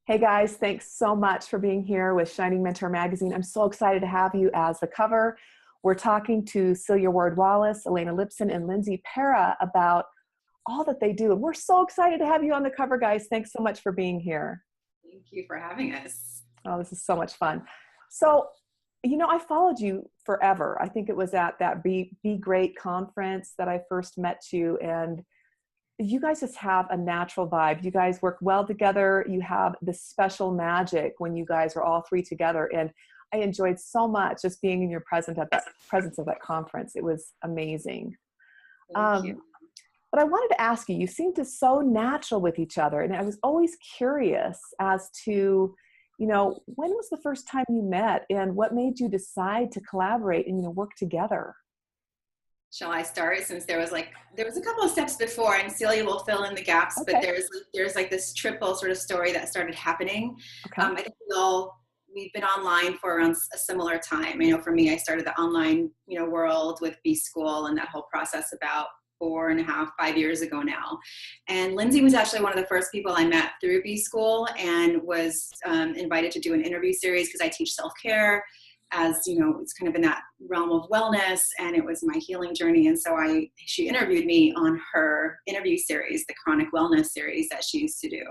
Hey guys, thanks so much for being here with Shining Mentor Magazine. I'm so excited to have you as the cover. We're talking to Celia Ward-Wallace, Elena Lipson, and Lindsay Pera about all that they do. And we're so excited to have you on the cover, guys. Thanks so much for being here. Thank you for having us. Oh, this is so much fun. So, I followed you forever. I think it was at that Be Great conference that I first met you, and you guys just have a natural vibe. You guys work well together. You have this special magic when you guys are all three together. And I enjoyed so much just being in your presence at that conference. It was amazing. Thank you. But I wanted to ask you, you seem to so natural with each other. And I was always curious as to, when was the first time you met and what made you decide to collaborate and, work together? Shall I start? Since there was a couple of steps before, and Celia will fill in the gaps, Okay. but there's like this triple sort of story that started happening. Okay. I think we've been online for around a similar time. I know for me, I started the online, world with B School and that whole process about 4.5, 5 years ago now. And Lindsay was actually one of the first people I met through B School and was invited to do an interview series because I teach self-care. As it's kind of in that realm of wellness, and it was my healing journey. And so she interviewed me on her interview series, the chronic wellness series that she used to do.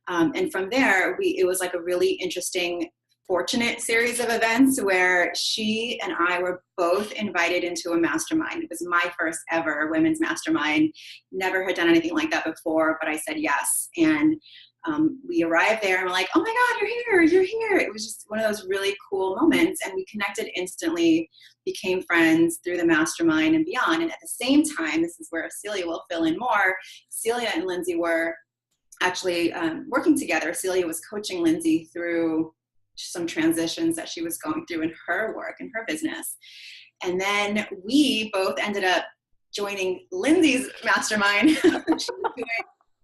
And from there, it was like a really interesting, fortunate series of events where she and I were both invited into a mastermind. It was my first ever women's mastermind. Never had done anything like that before, but I said yes. And we arrived there and we're like, oh my God, you're here. It was just one of those really cool moments. And we connected instantly, became friends through the mastermind and beyond. And at the same time, this is where Celia will fill in more. Celia and Lindsay were actually working together. Celia was coaching Lindsay through some transitions that she was going through in her work and her business. And then we both ended up joining Lindsay's mastermind. She was doing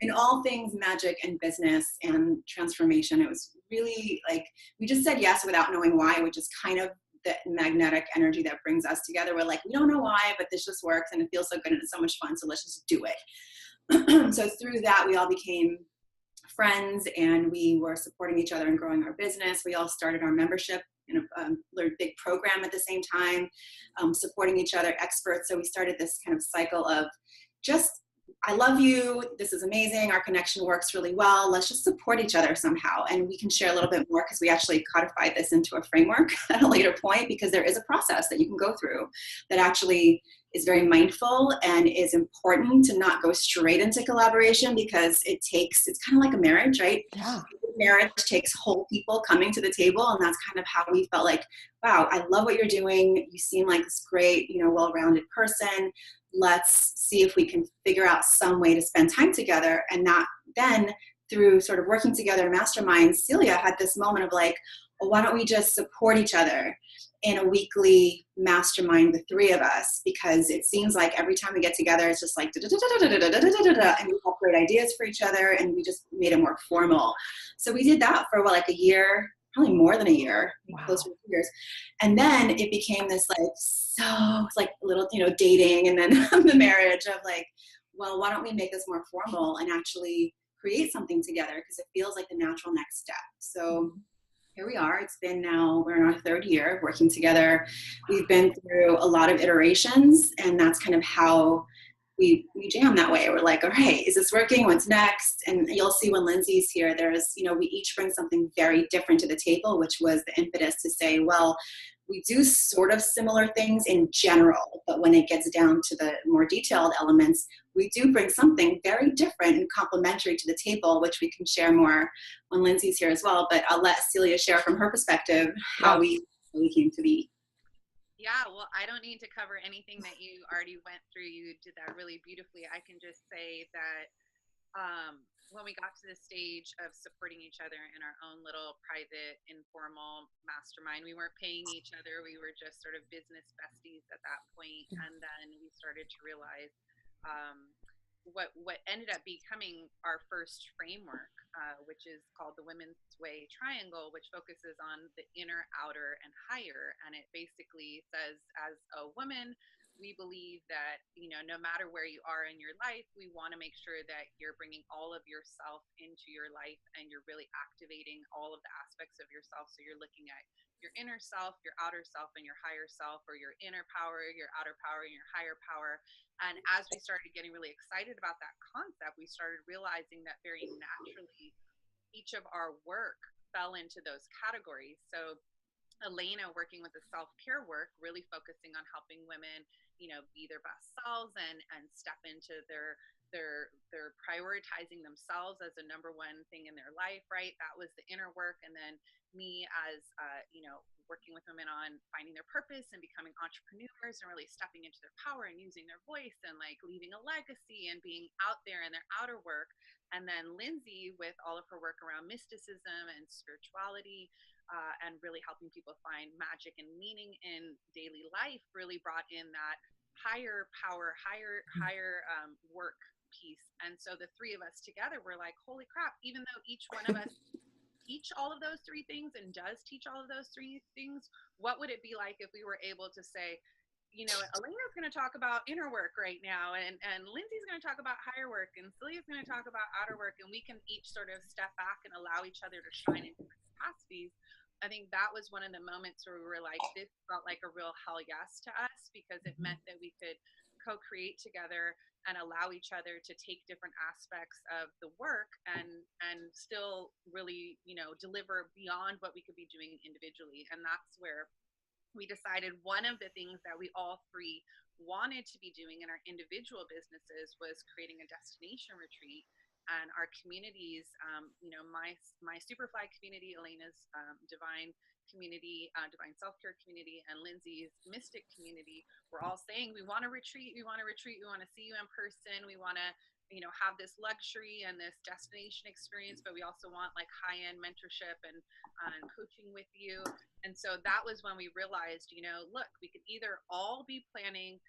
in all things magic and business and transformation. It was really like, we just said yes without knowing why, which is kind of the magnetic energy that brings us together. We're like, we don't know why, but this just works and it feels so good and it's so much fun. So let's just do it. So through that, we all became friends and we were supporting each other and growing our business. We all started our membership in a big program at the same time, supporting each other, experts. So we started this kind of cycle of just, I love you. This is amazing. Our connection works really well. Let's just support each other somehow. And we can share a little bit more because we actually codified this into a framework at a later point, because there is a process that you can go through that actually is very mindful and is important to not go straight into collaboration, because it's kind of like a marriage, right? Yeah. Marriage takes whole people coming to the table. And that's kind of how we felt like, wow, I love what you're doing. You seem like this great, well-rounded person. Let's see if we can figure out some way to spend time together. And that then through sort of working together in Mastermind, Celia had this moment of like, well, why don't we just support each other in a weekly mastermind, the three of us, because it seems like every time we get together, it's just like, and we have great ideas for each other, and we just made it more formal. So we did that for like a year, probably more than a year, closer to 2 years. And then it became this like little, dating, and then the marriage of like, well, why don't we make this more formal and actually create something together? Because it feels like the natural next step. So here we are. It's been we're in our third year working together. We've been through a lot of iterations, and that's kind of how we jam that way. We're like, all right, is this working? What's next? And you'll see when Lindsay's here, there's, we each bring something very different to the table, which was the impetus to say, well, we do sort of similar things in general, but when it gets down to the more detailed elements, we do bring something very different and complementary to the table, which we can share more when Lindsay's here as well. But I'll let Celia share from her perspective how we came to be. Yeah, well, I don't need to cover anything that you already went through. You did that really beautifully. I can just say that when we got to the stage of supporting each other in our own little private, informal mastermind, we weren't paying each other. We were just sort of business besties at that point. And then we started to realize what ended up becoming our first framework, which is called the Women's Way Triangle, which focuses on the inner, outer, and higher. And it basically says, as a woman, we believe that, you know, no matter where you are in your life, we want to make sure that you're bringing all of yourself into your life and you're really activating all of the aspects of yourself. So you're looking at your inner self, your outer self, and your higher self, or your inner power, your outer power, and your higher power. And as we started getting really excited about that concept, we started realizing that very naturally each of our work fell into those categories. So Elena working with the self-care work, really focusing on helping women, you know, be their best selves and step into their prioritizing themselves as a number one thing in their life, right? That was the inner work. And then me as, you know, working with women on finding their purpose and becoming entrepreneurs and really stepping into their power and using their voice and like leaving a legacy and being out there in their outer work. And then Lindsay with all of her work around mysticism and spirituality, and really helping people find magic and meaning in daily life, really brought in that higher power, higher work piece. And so the three of us together were like, holy crap, even though each one of us teach all of those three things and does teach all of those three things, what would it be like if we were able to say, you know, Elena's going to talk about inner work right now, and Lindsay's going to talk about higher work, and Celia's going to talk about outer work, and we can each sort of step back and allow each other to shine in different capacities. I think that was one of the moments where we were like, this felt like a real hell yes to us, because it meant that we could co-create together and allow each other to take different aspects of the work and still really, you know, deliver beyond what we could be doing individually. And that's where we decided one of the things that we all three wanted to be doing in our individual businesses was creating a destination retreat. And our communities, you know, my Superfly community, Elena's divine community, divine self-care community, and Lindsay's mystic community, we're all saying we want to retreat, we want to retreat, we want to see you in person, we want to, you know, have this luxury and this destination experience, but we also want like high-end mentorship and coaching with you. And so that was when we realized, you know, look, we could either all be planning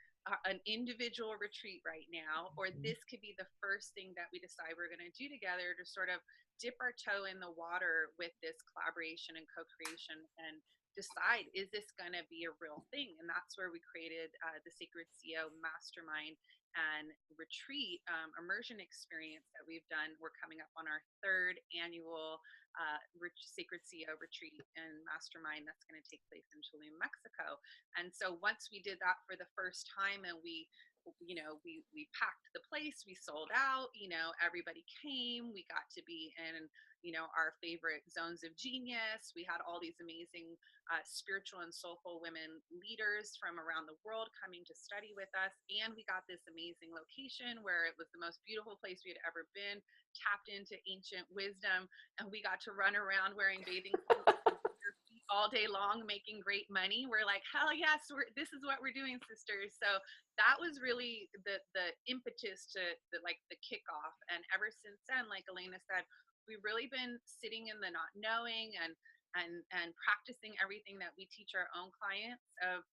an individual retreat right now, or this could be the first thing that we decide we're going to do together to sort of dip our toe in the water with this collaboration and co-creation and decide, is this going to be a real thing? And that's where we created the Sacred CEO Mastermind and retreat immersion experience that we've done. We're coming up on our third annual Sacred CEO retreat and Mastermind that's going to take place in Tulum, Mexico. And so once we did that for the first time and we packed the place, we sold out, you know, everybody came, we got to be in, you know, our favorite zones of genius. We had all these amazing spiritual and soulful women leaders from around the world coming to study with us. And we got this amazing location where it was the most beautiful place we had ever been, tapped into ancient wisdom, and we got to run around wearing bathing suits all day long, making great money. We're like, hell yes, this is what we're doing, sisters. So that was really the impetus to the kickoff. And ever since then, like Elena said, we've really been sitting in the not knowing and practicing everything that we teach our own clients of,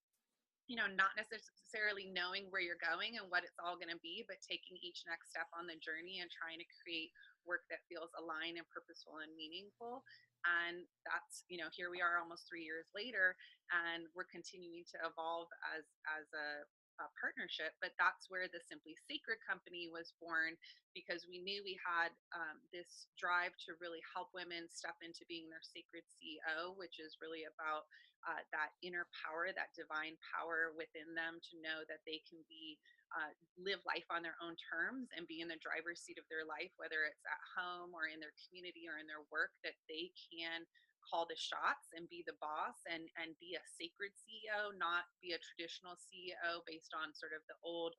you know, not necessarily knowing where you're going and what it's all going to be, but taking each next step on the journey and trying to create work that feels aligned and purposeful and meaningful. And that's, you know, here we are almost 3 years later, and we're continuing to evolve as a partnership. But that's where the Simply Sacred company was born, because we knew we had this drive to really help women step into being their sacred CEO, which is really about that inner power, that divine power within them to know that they can be live life on their own terms and be in the driver's seat of their life, whether it's at home or in their community or in their work, that they can call the shots and be the boss and be a sacred CEO, not be a traditional CEO based on sort of the old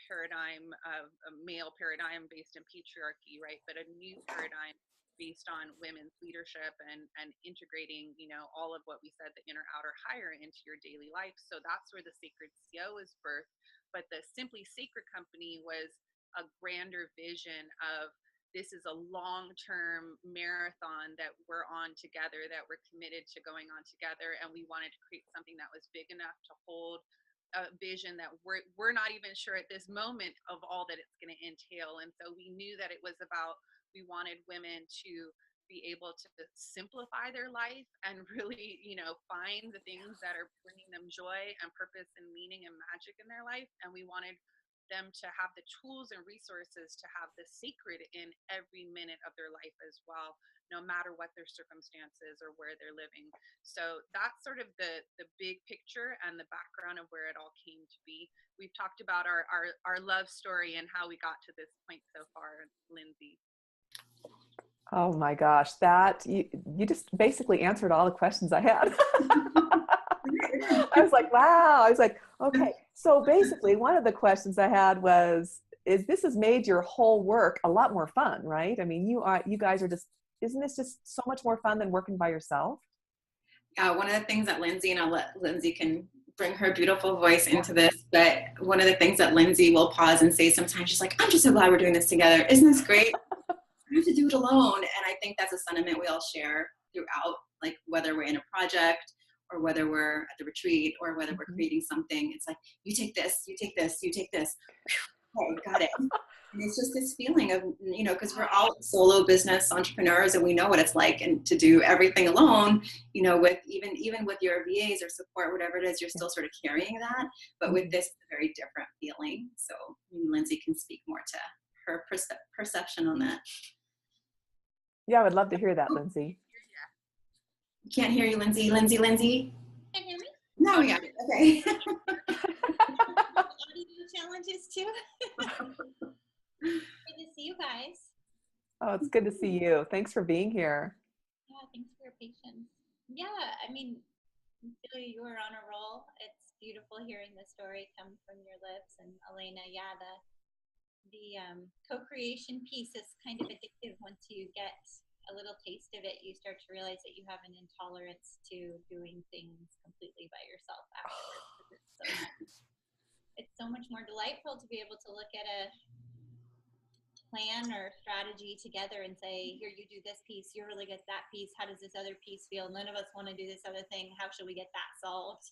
paradigm of a male paradigm based in patriarchy, right? But a new paradigm based on women's leadership and integrating, you know, all of what we said, the inner, outer, higher into your daily life. So that's where the Sacred CEO is birthed. But the Simply Sacred company was a grander vision of, this is a long-term marathon that we're on together, that we're committed to going on together. And we wanted to create something that was big enough to hold a vision that we're not even sure at this moment of all that it's going to entail. And so we knew that it was about, we wanted women to be able to simplify their life and really, find the things that are bringing them joy and purpose and meaning and magic in their life. And we wanted them to have the tools and resources to have the sacred in every minute of their life as well, no matter what their circumstances or where they're living. So that's sort of the big picture and the background of where it all came to be. We've talked about our love story and how we got to this point so far, Lindsay. Oh my gosh, that you just basically answered all the questions I had. I was like, wow. I was like, okay. So basically one of the questions I had was, this has made your whole work a lot more fun, right? I mean, you guys are just, isn't this just so much more fun than working by yourself? Yeah, one of the things that Lindsay, and I'll let Lindsay can bring her beautiful voice into this, but one of the things that Lindsay will pause and say sometimes, she's like, I'm just so glad we're doing this together. Isn't this great? I have to do it alone. And I think that's a sentiment we all share throughout, like whether we're in a project or whether we're at the retreat or whether we're creating something. It's like, you take this, you take this, you take this. Okay, got it. And it's just this feeling of, because we're all solo business entrepreneurs and we know what it's like, and to do everything alone, with even with your VAs or support, whatever it is, you're still sort of carrying that. But with this, it's a very different feeling. So Lindsay can speak more to her perception on that. Yeah, I would love to hear that, Lindsay. Can't hear you, Lindsay. Lindsay. Can you hear me? No, we got it. Okay. Audio challenges too. Good to see you guys. Oh, it's good to see you. Thanks for being here. Yeah, thanks for your patience. Yeah, I mean, Celia, you were on a roll. It's beautiful hearing the story come from your lips. And Elena, yeah, the co-creation piece is kind of addictive. Once you get a little taste of it, you start to realize that you have an intolerance to doing things completely by yourself afterwards. It's so much more delightful to be able to look at a plan or strategy together and say, here, you do this piece, you're really good at that piece, how does this other piece feel? None of us want to do this other thing. How should we get that solved?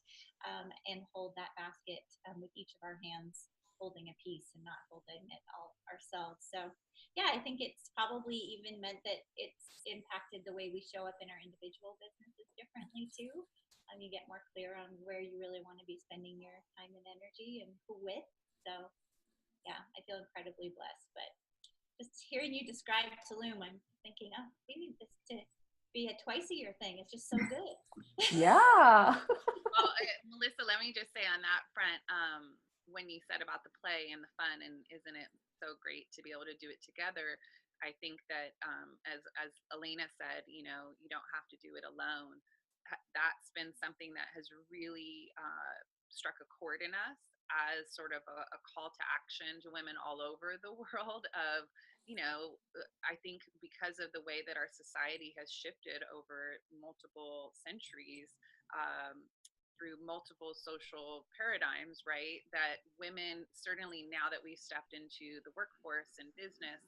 And hold that basket with each of our hands holding a piece and not holding it all ourselves. So yeah, I think it's probably even meant that it's impacted the way we show up in our individual businesses differently too. You get more clear on where you really want to be spending your time and energy and who with. So yeah, I feel incredibly blessed. But just hearing you describe Tulum, I'm thinking, oh, we need this to be a twice a year thing. It's just so good. Yeah. Well, Melissa, let me just say on that front, when you said about the play and the fun, and isn't it so great to be able to do it together? I think that as Elena said, you don't have to do it alone. That's been something that has really struck a chord in us as sort of a call to action to women all over the world of, I think because of the way that our society has shifted over multiple centuries, through multiple social paradigms, right? That women, certainly now that we've stepped into the workforce and business,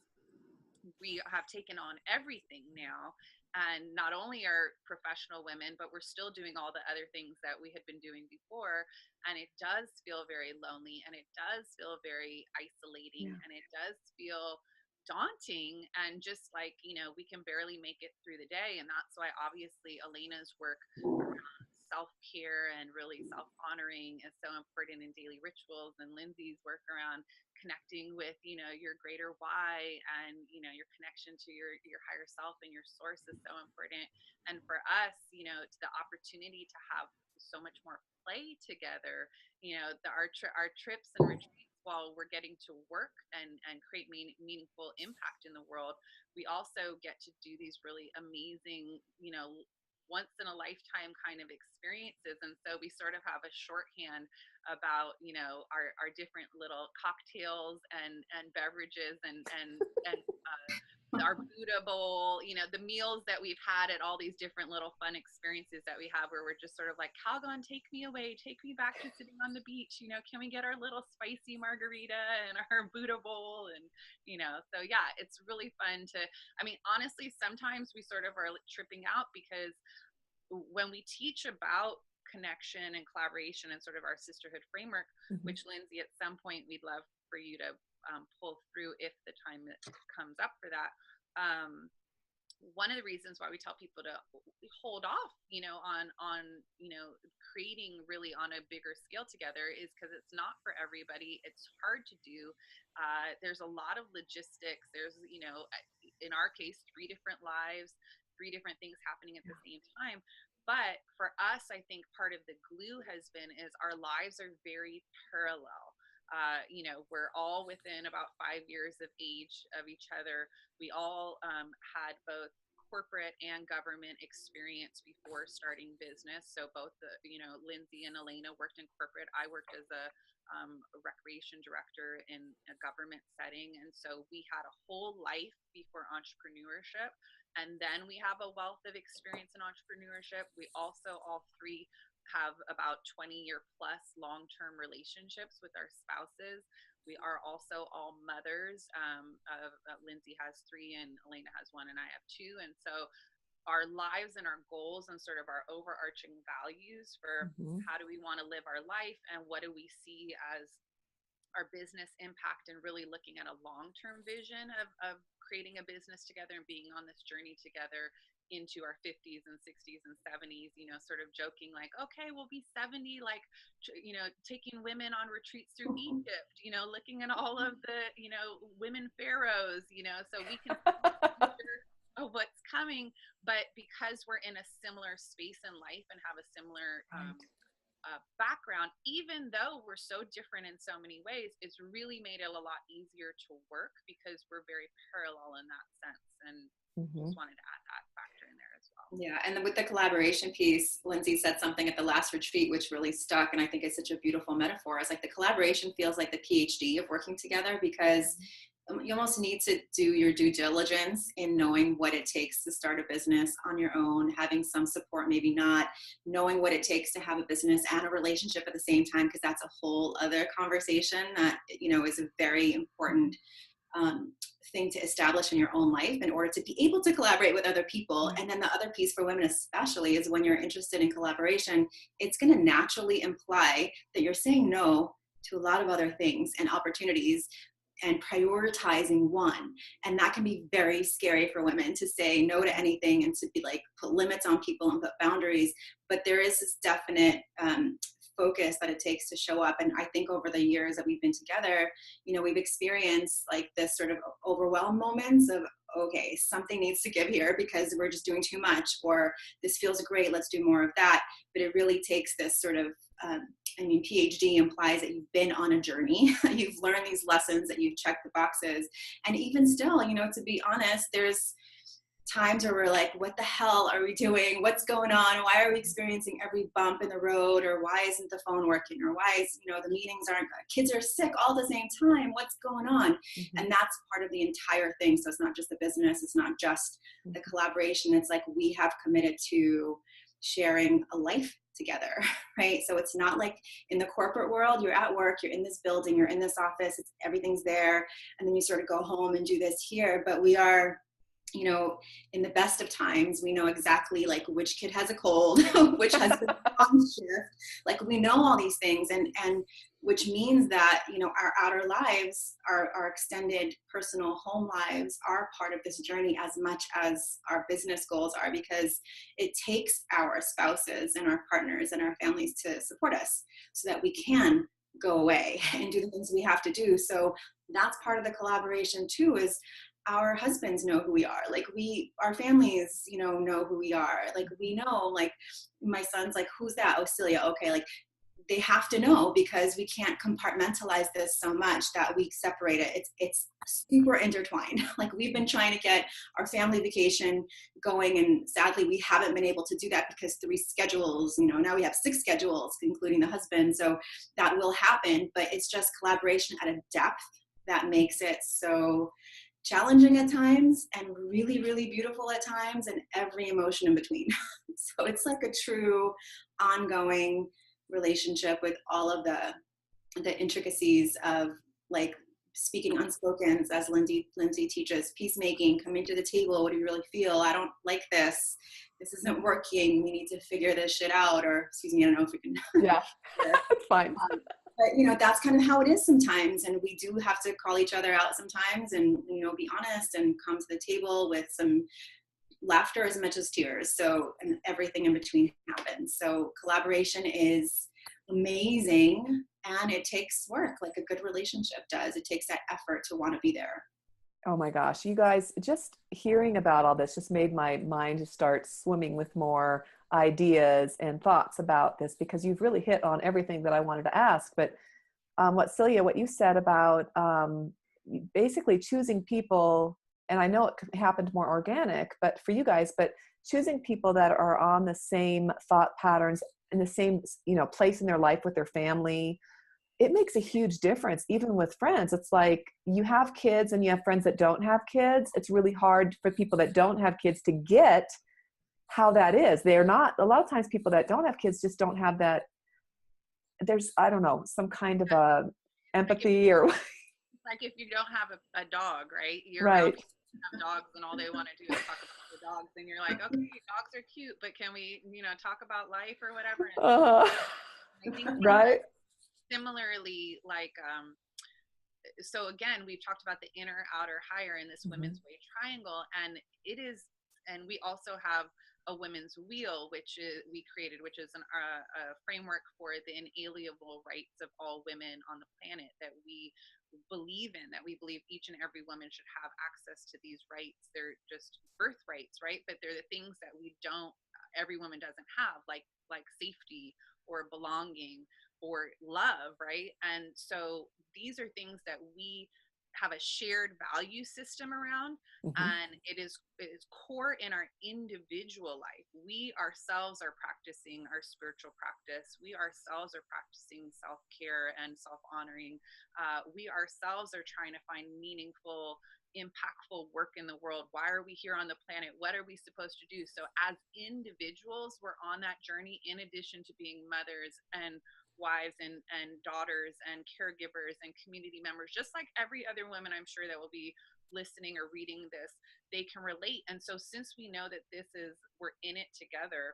we have taken on everything now. And not only are professional women, but we're still doing all the other things that we had been doing before. And it does feel very lonely, and it does feel very isolating, and it does feel daunting, and just like, we can barely make it through the day. And that's why obviously Elena's work around self-care and really self-honoring is so important in daily rituals, and Lindsay's work around connecting with your greater why and your connection to your higher self and your source is so important. And for us, the opportunity to have so much more play together, our trips and retreats, while we're getting to work and create meaningful impact in the world, we also get to do these really amazing once in a lifetime kind of experiences. And so we sort of have a shorthand about, our different little cocktails and beverages and our Buddha bowl, the meals that we've had at all these different little fun experiences that we have, where we're just sort of like, Calgon, take me away, take me back to sitting on the beach, can we get our little spicy margarita and our Buddha bowl? And, so yeah, it's really fun to, honestly, sometimes we sort of are tripping out, because when we teach about connection and collaboration and sort of our sisterhood framework, which Lindsay, at some point, we'd love for you to pull through if the time that comes up for that. one of the reasons why we tell people to hold off, on creating really on a bigger scale together is because it's not for everybody. It's hard to do. There's a lot of logistics. There's, in our case, 3 different lives, 3 different things happening at the same time. But for us, I think part of the glue has been is our lives are very parallel. We're all within about 5 years of age of each other. We all had both corporate and government experience before starting business. So both Lindsay and Elena worked in corporate. I worked as a recreation director in a government setting. And so we had a whole life before entrepreneurship. And then we have a wealth of experience in entrepreneurship. We also, all 3, have about 20-year plus long-term relationships with our spouses. We are also all mothers. Lindsay has 3 and Elena has 1 and I have 2. And so our lives and our goals and sort of our overarching values for how do we want to live our life and what do we see as our business impact, and really looking at a long-term vision of creating a business together and being on this journey together into our 50s and 60s and 70s, sort of joking like, okay, we'll be 70, like, taking women on retreats through Egypt, looking at all of the, women pharaohs, so we can of what's coming. But because we're in a similar space in life and have a similar background, even though we're so different in so many ways, it's really made it a lot easier to work because we're very parallel in that sense. And just wanted to add that factor in there as well. Yeah, and with the collaboration piece, Lindsay said something at the last retreat which really stuck, and I think it's such a beautiful metaphor. It's like the collaboration feels like the PhD of working together, because you almost need to do your due diligence in knowing what it takes to start a business on your own, having some support, maybe not, knowing what it takes to have a business and a relationship at the same time, because that's a whole other conversation that, is a very important thing to establish in your own life in order to be able to collaborate with other people. And then the other piece for women especially is when you're interested in collaboration, it's going to naturally imply that you're saying no to a lot of other things and opportunities and prioritizing one. And that can be very scary for women, to say no to anything and to be like, put limits on people and put boundaries. But there is this definite focus that it takes to show up. And I think over the years that we've been together, we've experienced like this sort of overwhelmed moments of, okay, something needs to give here because we're just doing too much, or this feels great, let's do more of that. But it really takes this sort of, PhD implies that you've been on a journey, you've learned these lessons, that you've checked the boxes. And even still, to be honest, there's times where we're like, what the hell are we doing? What's going on? Why are we experiencing every bump in the road? Or why isn't the phone working? Or why is, the meetings aren't, kids are sick all the same time. What's going on? And that's part of the entire thing. So it's not just the business. It's not just the collaboration. It's like, we have committed to sharing a life together, right? So it's not like in the corporate world, you're at work, you're in this building, you're in this office, everything's there. And then you sort of go home and do this here. But we are, in the best of times, we know exactly like which kid has a cold, which has been on shift. Like we know all these things, and which means that, our outer lives, our extended personal home lives are part of this journey as much as our business goals are, because it takes our spouses and our partners and our families to support us so that we can go away and do the things we have to do. So that's part of the collaboration too, is our husbands know who we are. Like our families, know who we are. Like we know, like my son's like, who's that? Oh, Celia. Okay. Like they have to know, because we can't compartmentalize this so much that we separate it. It's super intertwined. Like we've been trying to get our family vacation going, and sadly we haven't been able to do that because 3 schedules, now we have 6 schedules, including the husband. So that will happen, but it's just collaboration at a depth that makes it so challenging at times and really, really beautiful at times, and every emotion in between. So it's like a true ongoing relationship with all of the intricacies of like speaking unspokens, as Lindsay teaches, peacemaking, coming to the table. What do you really feel? I don't like this. This isn't working. We need to figure this shit out. Or excuse me, I don't know if we can. Yeah, it's fine. But, that's kind of how it is sometimes. And we do have to call each other out sometimes and, be honest and come to the table with some laughter as much as tears. So, and everything in between happens. So collaboration is amazing, and it takes work like a good relationship does. It takes that effort to want to be there. Oh my gosh, you guys, just hearing about all this just made my mind just start swimming with more ideas and thoughts about this, because you've really hit on everything that I wanted to ask. But Celia, what you said about basically choosing people, and I know it happened more organic, but for you guys, but choosing people that are on the same thought patterns, in the same, place in their life with their family, it makes a huge difference. Even with friends, it's like you have kids and you have friends that don't have kids. It's really hard for people that don't have kids to get how that is. They're not, a lot of times people that don't have kids just don't have that. There's, I don't know, some kind of a empathy or like if you don't have a dog, right? You're right. around people who have dogs and all they want to do is talk about the dogs, and you're like, okay, dogs are cute, but can we, talk about life or whatever? I think right. Similarly, like, so again, we've talked about the inner, outer, higher in this women's way triangle, and we also have a women's wheel, which we created, which is a framework for the inalienable rights of all women on the planet that we believe in, that we believe each and every woman should have access to these rights. They're just birth rights, right? But they're the things that every woman doesn't have, like safety or belonging or love, right? And so these are things that we have a shared value system around, and it is core in our individual life. We ourselves are practicing our spiritual practice. We ourselves are practicing self-care and self-honoring. We ourselves are trying to find meaningful, impactful work in the world. Why are we here on the planet? What are we supposed to do? So as individuals, we're on that journey, in addition to being mothers and wives and daughters and caregivers and community members, just like every other woman I'm sure that will be listening or reading this, they can relate. And so since we know that we're in it together,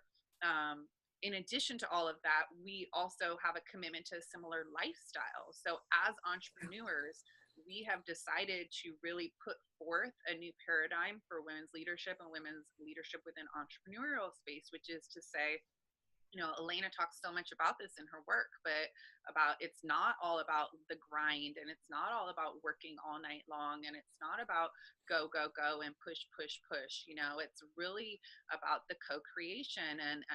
in addition to all of that, we also have a commitment to a similar lifestyle. So as entrepreneurs, we have decided to really put forth a new paradigm for women's leadership and women's leadership within entrepreneurial space, which is to say, Elena talks so much about this in her work, but it's not all about the grind, and it's not all about working all night long, and it's not about go, go, go and push, push, push. It's really about the co-creation and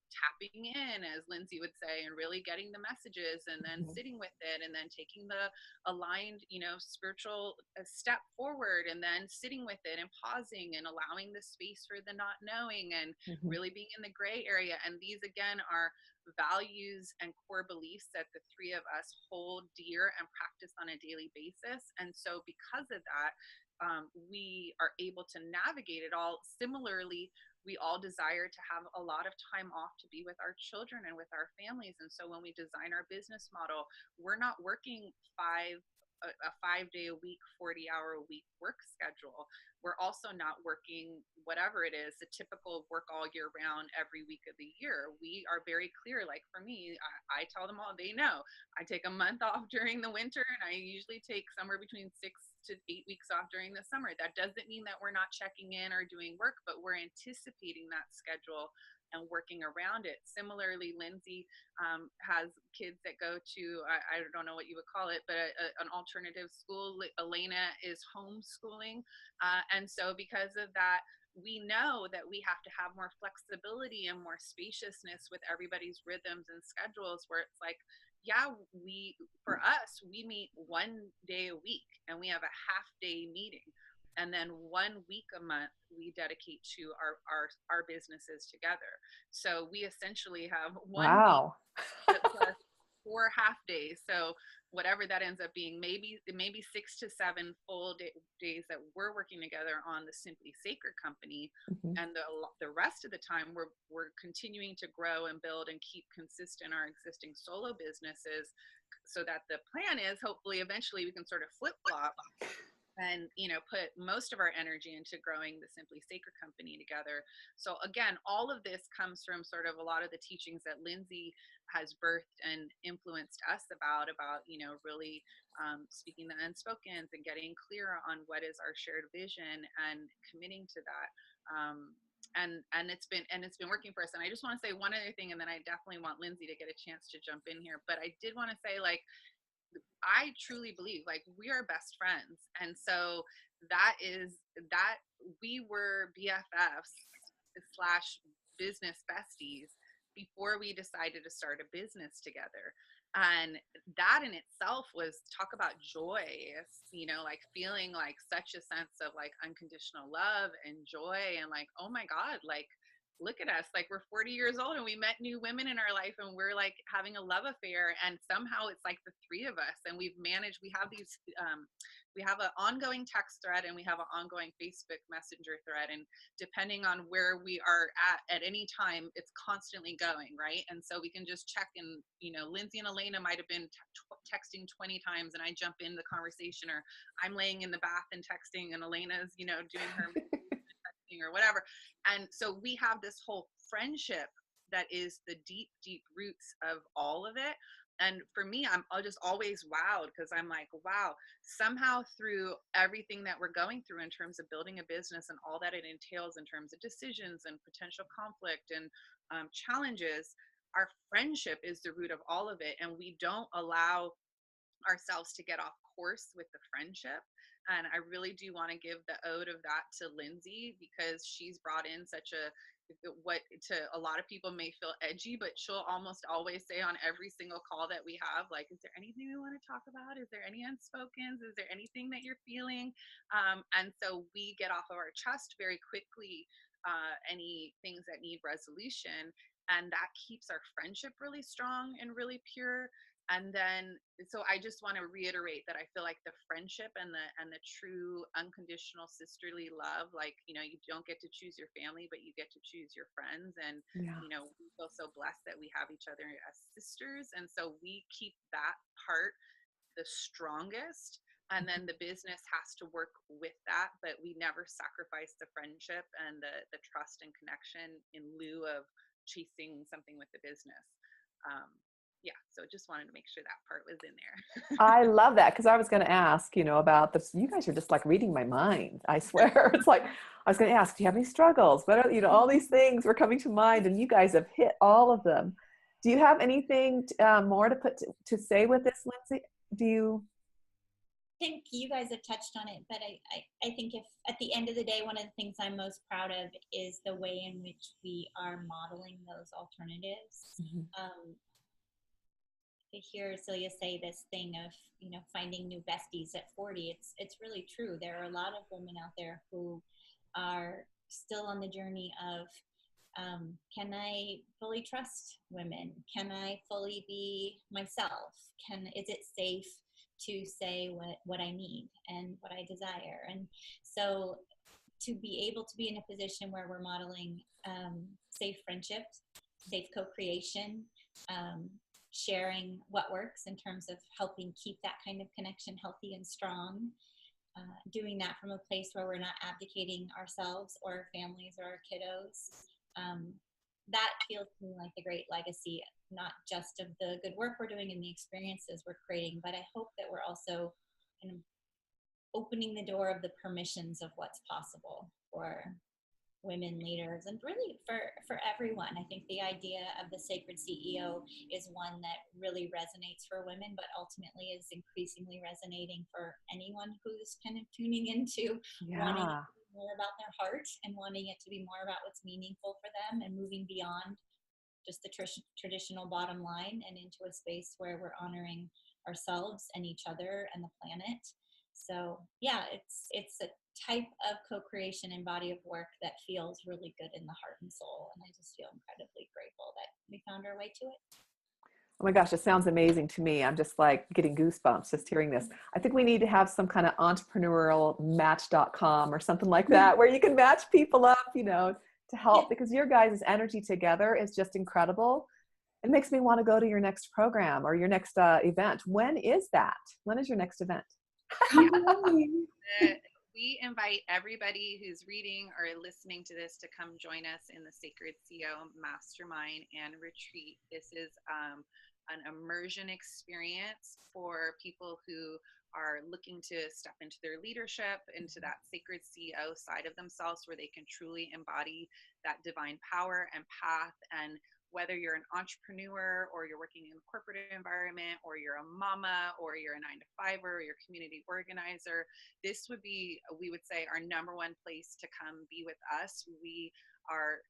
tapping in, as Lindsay would say, and really getting the messages, and then sitting with it, and then taking the aligned, spiritual step forward, and then sitting with it and pausing and allowing the space for the not knowing, and really being in the gray area. And these again are values and core beliefs that the three of us hold dear and practice on a daily basis. And so because of that, we are able to navigate it all. Similarly, we all desire to have a lot of time off to be with our children and with our families. And so when we design our business model, we're not working a 5-day a week, 40-hour a week work schedule. We're also not working whatever it is, the typical work all year round every week of the year. We are very clear. Like for me, I tell them all, they know I take a month off during the winter, and I usually take somewhere between 6 to 8 weeks off during the summer. That doesn't mean that we're not checking in or doing work, but we're anticipating that schedule and working around it. Similarly, Lindsay has kids that go to, I don't know what you would call it, but an alternative school. Elena is homeschooling. And so because of that, we know that we have to have more flexibility and more spaciousness with everybody's rhythms and schedules, where it's like, yeah, for us, we meet 1 day a week, and we have a half-day meeting. And then 1 week a month we dedicate to our businesses together. So we essentially have one week plus 4 half days. So whatever that ends up being, maybe 6 to 7 full days that we're working together on the Simply Sacred company. And the rest of the time we're continuing to grow and build and keep consistent our existing solo businesses, so that the plan is hopefully eventually we can sort of flip flop and, put most of our energy into growing the Simply Sacred company together. So again, all of this comes from sort of a lot of the teachings that Lindsay has birthed and influenced us about, really speaking the unspokens and getting clear on what is our shared vision and committing to that. And it's been working for us. And I just want to say one other thing, and then I definitely want Lindsay to get a chance to jump in here. But I did want to say, like, I truly believe, like, we are best friends. And so that we were BFFs / business besties before we decided to start a business together. And that in itself was, talk about joy, like feeling like such a sense of like unconditional love and joy, and like, oh my God, like, look at us, like, we're 40 years old and we met new women in our life and we're like having a love affair, and somehow it's like the three of us, and we have these we have an ongoing text thread and we have an ongoing Facebook Messenger thread, and depending on where we are at any time, it's constantly going, right? And so we can just check, and Lindsay and Elena might have been texting 20 times and I jump in the conversation, or I'm laying in the bath and texting and Elena's doing her or whatever. And so we have this whole friendship that is the deep roots of all of it. And for me, I'm just always wowed, because I'm like, wow, somehow through everything that we're going through in terms of building a business and all that it entails in terms of decisions and potential conflict and challenges, our friendship is the root of all of it. And we don't allow ourselves to get off course with the friendship. And I really do want to give the ode of that to Lindsay, because she's brought in such what to a lot of people may feel edgy, but she'll almost always say on every single call that we have, like, is there anything we want to talk about? Is there any unspokens? Is there anything that you're feeling? And so we get off of our chest very quickly, any things that need resolution. And that keeps our friendship really strong and really pure. And then, so I just want to reiterate that I feel like the friendship and the true unconditional sisterly love, like, you don't get to choose your family, but you get to choose your friends. And, Yeah. We feel so blessed that we have each other as sisters. And so we keep that part the strongest. And then the business has to work with that, but we never sacrifice the friendship and the trust and connection in lieu of chasing something with the business. Yeah, so just wanted to make sure that part was in there. I love that, because I was going to ask, about this. You guys are just like reading my mind. I swear. It's like, I was going to ask, do you have any struggles? What are, all these things were coming to mind, and you guys have hit all of them. Do you have anything more to say with this, Lindsay? Do you? I think you guys have touched on it, but I think if at the end of the day, one of the things I'm most proud of is the way in which we are modeling those alternatives. Mm-hmm. To hear Celia say this thing of, finding new besties at 40, it's really true. There are a lot of women out there who are still on the journey of, can I fully trust women? Can I fully be myself? Is it safe to say what I need and what I desire? And so to be able to be in a position where we're modeling safe friendships, safe co-creation, sharing what works in terms of helping keep that kind of connection healthy and strong, doing that from a place where we're not abdicating ourselves or our families or our kiddos. That feels to me like a great legacy, not just of the good work we're doing and the experiences we're creating, but I hope that we're also kind of opening the door of the permissions of what's possible for women leaders, and really for everyone. I think the idea of the Sacred CEO is one that really resonates for women, but ultimately is increasingly resonating for anyone who's kind of tuning into wanting it to be more about their heart and wanting it to be more about what's meaningful for them, and moving beyond just the traditional bottom line and into a space where we're honoring ourselves and each other and the planet. So yeah, it's a type of co-creation and body of work that feels really good in the heart and soul. And I just feel incredibly grateful that we found our way to it. Oh my gosh, it sounds amazing to me. I'm just like getting goosebumps just hearing this. I think we need to have some kind of entrepreneurial match.com or something like that, where you can match people up, to help, because your guys' energy together is just incredible. It makes me want to go to your next program or your next event. When is that? When is your next event? We invite everybody who's reading or listening to this to come join us in the Sacred CO Mastermind and Retreat. This is an immersion experience for people who are looking to step into their leadership, into that sacred CEO side of themselves where they can truly embody that divine power and path. And whether you're an entrepreneur or you're working in a corporate environment or you're a mama or you're a 9-to-5er or you're a community organizer, this would be, we would say, our number one place to come be with us. We are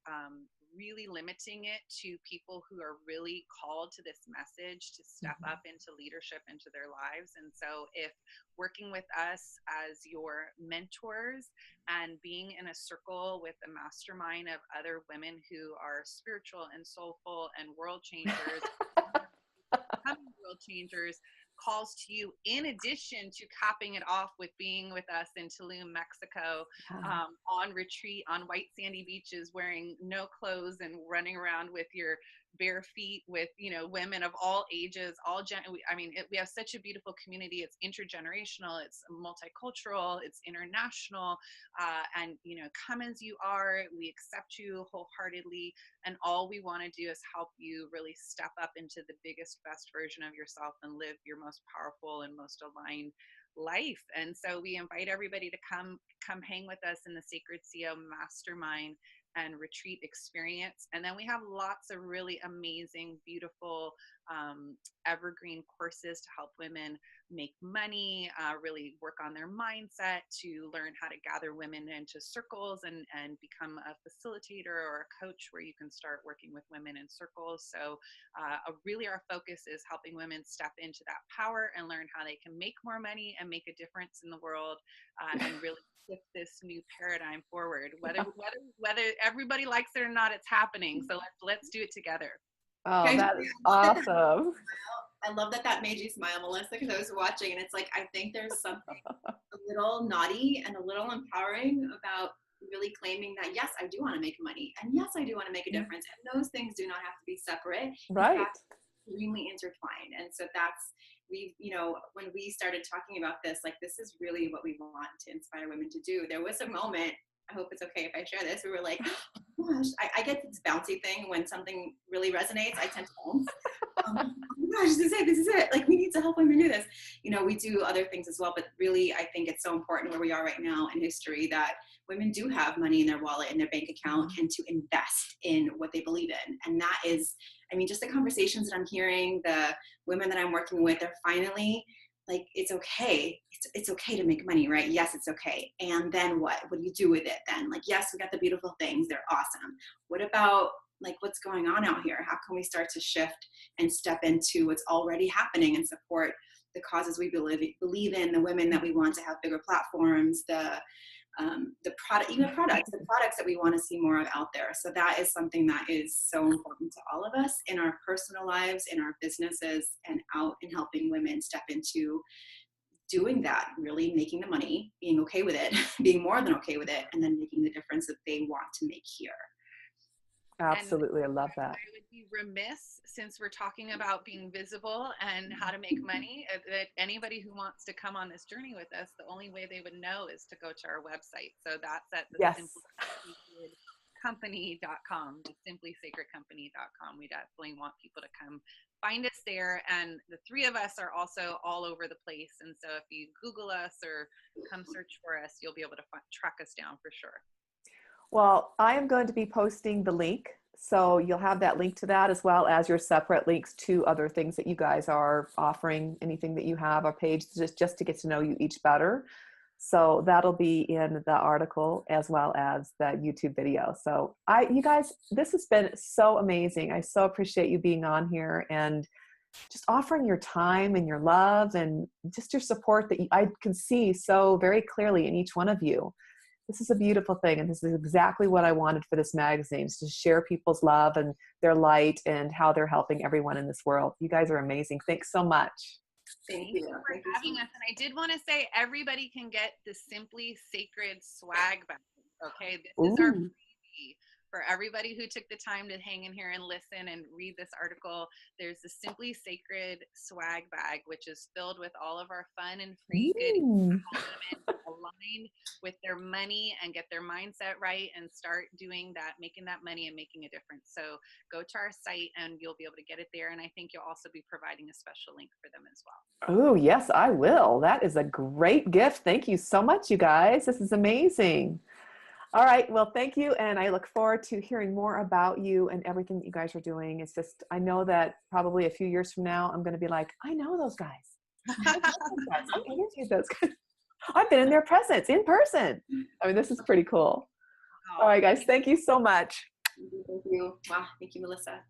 really limiting it to people who are really called to this message to step up into leadership into their lives. And so if working with us as your mentors and being in a circle with a mastermind of other women who are spiritual and soulful and world changers, becoming world changers, calls to you, in addition to capping it off with being with us in Tulum, Mexico, on retreat on white sandy beaches, wearing no clothes and running around with your bare feet with, you know, women of all ages, we have such a beautiful community. It's intergenerational, it's multicultural, it's international, and, you know, come as you are. We accept you wholeheartedly. And all we want to do is help you really step up into the biggest, best version of yourself and live your most powerful and most aligned life. And so we invite everybody to come hang with us in the Sacred CO Mastermind and Retreat experience. And then we have lots of really amazing, beautiful, evergreen courses to help women make money, really work on their mindset, to learn how to gather women into circles and become a facilitator or a coach where you can start working with women in circles. So really our focus is helping women step into that power and learn how they can make more money and make a difference in the world, and really shift this new paradigm forward. Whether everybody likes it or not, it's happening. So let's do it together. Oh, that is awesome. I love that made you smile, Melissa, because I was watching and it's like, I think there's something a little naughty and a little empowering about really claiming that, yes, I do want to make money. And yes, I do want to make a difference. And those things do not have to be separate. Right. Extremely intertwined. And so when we started talking about this, like, this is really what we want to inspire women to do. There was a moment, I hope it's okay if I share this, we were like, oh gosh, I get this bouncy thing when something really resonates. I tend to bounce. Oh my gosh, this is it. Like, we need to help women do this. You know, we do other things as well, but really, I think it's so important where we are right now in history that women do have money in their wallet, in their bank account, and to invest in what they believe in. And that is, I mean, just the conversations that I'm hearing, the women that I'm working with, they're finally like, it's okay. It's okay to make money, right? Yes, it's okay. And then what? What do you do with it then? Like, yes, we got the beautiful things. They're awesome. What about, like, what's going on out here? How can we start to shift and step into what's already happening and support the causes we believe in, the women that we want to have bigger platforms, the products that we want to see more of out there. So that is something that is so important to all of us in our personal lives, in our businesses, and out in helping women step into doing that, really making the money, being okay with it, being more than okay with it, and then making the difference that they want to make here. Absolutely. I love that. I would be remiss, since we're talking about being visible and how to make money, that anybody who wants to come on this journey with us, the only way they would know is to go to our website. So that's at the simplysacredcompany.com, the simplysacredcompany.com. We definitely want people to come find us there. And the three of us are also all over the place. And so if you Google us or come search for us, you'll be able to track us down for sure. Well, I am going to be posting the link. So you'll have that link to that, as well as your separate links to other things that you guys are offering, anything that you have, a page just to get to know you each better. So that'll be in the article as well as the YouTube video. So you guys, this has been so amazing. I so appreciate you being on here and just offering your time and your love and just your support that I can see so very clearly in each one of you. This is a beautiful thing, and this is exactly what I wanted for this magazine, is to share people's love and their light and how they're helping everyone in this world. You guys are amazing. Thanks so much. Thank you for having us. And I did want to say, everybody can get the Simply Sacred swag bag. Okay, this is our freebie for everybody who took the time to hang in here and listen and read this article. There's the Simply Sacred swag bag, which is filled with all of our fun and free goodies to help women align aligned with their money and get their mindset right and start doing that, making that money and making a difference. So go to our site and you'll be able to get it there. And I think you'll also be providing a special link for them as well. Oh, yes, I will. That is a great gift. Thank you so much, you guys. This is amazing. All right. Well, thank you. And I look forward to hearing more about you and everything that you guys are doing. It's just, I know that probably a few years from now, I'm going to be like, I know those guys. I interviewed those guys. I've been in their presence in person. I mean, this is pretty cool. All right, guys. Thank you so much. Thank you. Wow. Thank you, Melissa.